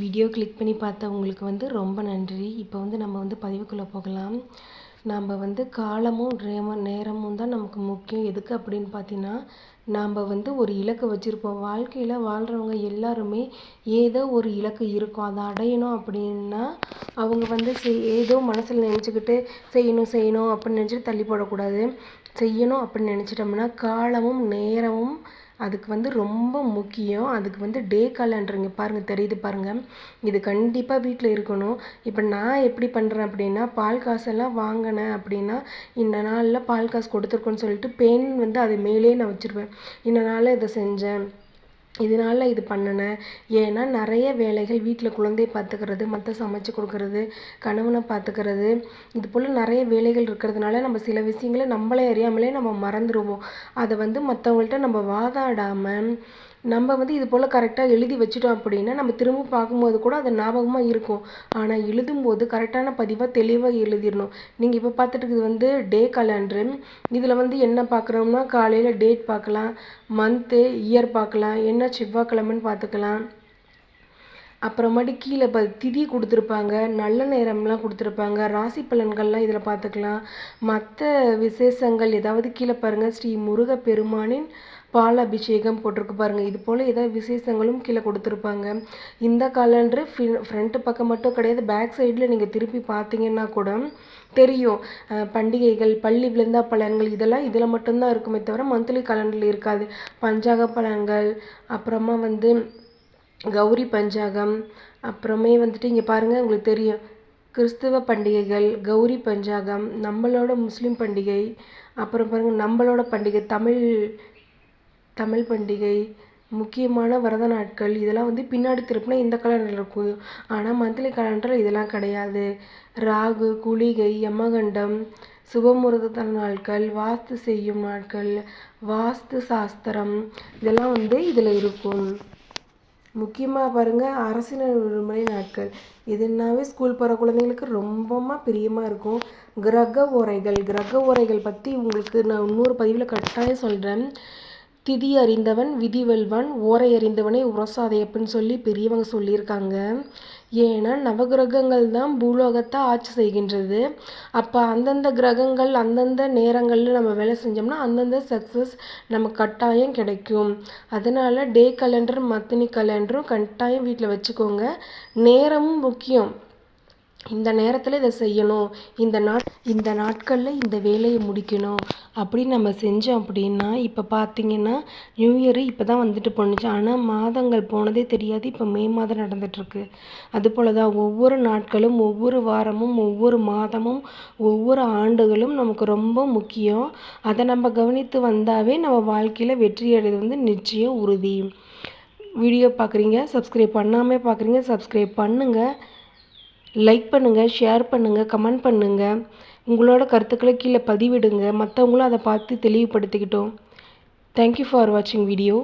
Video click பண்ணி பார்த்தவங்களுக்கு ரொம்ப நன்றி. இப்போ நம்ம பதிவுக்குள்ளே போகலாம். நாம் காலமும் நேரமும் தான் நமக்கு முக்கியம். எதுக்கு அப்படின்னு பார்த்தீங்கன்னா, நாம் ஒரு இலக்கு வச்சுருப்போம். வாழ்க்கையில் வாழ்கிறவங்க எல்லாருமே ஏதோ ஒரு இலக்கு இருக்கும். அதை அடையணும் அப்படின்னா அவங்க ஏதோ மனசில் நினச்சிக்கிட்டு செய்யணும் அப்படின்னு நினச்சிட்டு தள்ளி போடக்கூடாது. செய்யணும் அப்படின்னு நினச்சிட்டோம்னா காலமும் நேரமும் அதுக்கு ரொம்ப முக்கியம். அதுக்கு டே காலண்டர் இங்கே பாருங்கள், தெரியுது பாருங்கள். இது கண்டிப்பாக வீட்டில் இருக்கணும். இப்போ நான் எப்படி பண்ணுறேன் அப்படின்னா, பால் காசெல்லாம் வாங்கினேன் அப்படின்னா இந்த நாளில் பால் காசு கொடுத்துருக்கோன்னு சொல்லிட்டு பென் அது மேலேயே நான் வச்சுருவேன். இந்த நாளில் இதை செஞ்சேன், இதனால் இது பண்ணினேன். ஏன்னா நிறைய வேலைகள் வீட்டில் குழந்தைய பார்த்துக்கிறது, மற்ற சமைச்சு கொடுக்கறது, கணவனை பார்த்துக்கிறது, இது போல் நிறைய வேலைகள் இருக்கிறதுனால நம்ம சில விஷயங்களை நம்மளே அறியாமலே நம்ம மறந்துடுவோம். அதை மற்றவங்கள்ட்ட நம்ம வாதாடாமல் நம்ம இது போல் கரெக்டாக எழுதி வச்சுட்டோம் அப்படின்னா நம்ம திரும்ப பார்க்கும்போது கூட அது ஞாபகமாக இருக்கும். ஆனால் எழுதும்போது கரெக்டான பதிவாக தெளிவாக எழுதிடணும். நீங்கள் இப்போ பார்த்துட்டு இது டே காலண்டரு. இதில் என்ன பார்க்குறோம்னா காலையில் டேட் பார்க்கலாம், மந்த்து, இயர் பார்க்கலாம், என்ன செவ்வாய்க்கிழமைன்னு பார்த்துக்கலாம். அப்புறமாட்டி கீழே திதி கொடுத்துருப்பாங்க, நல்ல நேரம்லாம் கொடுத்துருப்பாங்க, ராசி பலன்கள்லாம் இதில் பார்த்துக்கலாம். மற்ற விசேஷங்கள் ஏதாவது கீழே பாருங்கள், ஸ்ரீ முருகப்பெருமானின் பால் அபிஷேகம் போட்டிருக்கு பாருங்கள். இது போல் ஏதாவது விசேஷங்களும் கீழே கொடுத்துருப்பாங்க. இந்த காலண்டரு ஃப்ரண்ட்டு பக்கம் மட்டும் கிடையாது, பேக் சைடில் நீங்கள் திருப்பி பார்த்தீங்கன்னா கூட தெரியும். பண்டிகைகள், பள்ளி விழுந்தா பலன்கள் இதெல்லாம் இதில் மட்டும்தான் இருக்குமே தவிர மந்த்லி காலண்டரில் இருக்காது. பஞ்சாங்க பலன்கள், அப்புறமா கௌரி பஞ்சாங்கம், அப்புறமே இங்கே பாருங்கள், உங்களுக்கு தெரியும் கிறிஸ்துவ பண்டிகைகள், கௌரி பஞ்சாங்கம், நம்மளோட முஸ்லீம் பண்டிகை, அப்புறம் பாருங்கள் நம்மளோட பண்டிகை தமிழ் பண்டிகை, முக்கியமான விரத நாட்கள், இதெல்லாம் பின்னாடி திருப்பினா இந்த காலண்டரில் இருக்கும். ஆனால் மந்த்லி காலண்டரில் இதெல்லாம் கிடையாது. ராகு, குளிகை, யமகண்டம், சுபமுகூர்த்த நாட்கள், வாஸ்து செய்யும் நாட்கள், வாஸ்து சாஸ்திரம், இதெல்லாம் இதில் இருக்கும். முக்கியமாக பாருங்கள், அரசினர் விடுமுறை நாட்கள். இதுனாவே ஸ்கூல் போகிற குழந்தைங்களுக்கு ரொம்பமாக பிரியமாக இருக்கும். கிரக உரைகள் பற்றி உங்களுக்கு நான் இன்னொரு பதிவில் கட்டாயம் சொல்கிறேன். திதி அறிந்தவன் விதி வெல்வான், ஓரை அறிந்தவனை உரசாதை அப்படின்னு சொல்லி பெரியவங்க சொல்லியிருக்காங்க. ஏன்னா நவகிரகங்கள் தான் பூலோகத்தை ஆட்சி செய்கின்றது. அப்போ அந்தந்த கிரகங்கள் அந்தந்த நேரங்களில் நம்ம வேலை செஞ்சோம்னா அந்தந்த சக்ஸஸ் நமக்கு கட்டாயம் கிடைக்கும். அதனால் டே கேலண்டர், மந்த்லி கேலண்டரும் கட்டாயம் வீட்டில் வச்சுக்கோங்க. நேரமும் முக்கியம். இந்த நேரத்தில் இதை செய்யணும், இந்த நாட்களில் இந்த வேலையை முடிக்கணும் அப்படின்னு நம்ம செஞ்சோம் அப்படின்னா, இப்போ பார்த்தீங்கன்னா நியூ இயரு இப்போ தான் போணுச்சு. ஆனால் மாதங்கள் போனதே தெரியாது. இப்போ மே மாதம் நடந்துகிட்ருக்கு. அதுபோல் தான் ஒவ்வொரு நாட்களும், ஒவ்வொரு வாரமும், ஒவ்வொரு மாதமும், ஒவ்வொரு ஆண்டுகளும் நமக்கு ரொம்ப முக்கியம். அதை நம்ம கவனித்து வந்தாவே நம்ம வாழ்க்கையில் வெற்றி அடைவது நிச்சயம் உறுதி. வீடியோ பார்க்குறீங்க, சப்ஸ்கிரைப் பண்ணாமல் பார்க்குறீங்க, சப்ஸ்கிரைப் பண்ணுங்கள், லைக் பண்ணுங்கள், ஷேர் பண்ணுங்கள், கமெண்ட் பண்ணுங்கள். உங்களோட கருத்துக்களை கீழே பதிவிடுங்க. மற்றவங்களும் அதை பார்த்து தெளிவுபடுத்திக்கிட்டோம். தேங்க்யூ ஃபார் வாட்சிங் வீடியோ.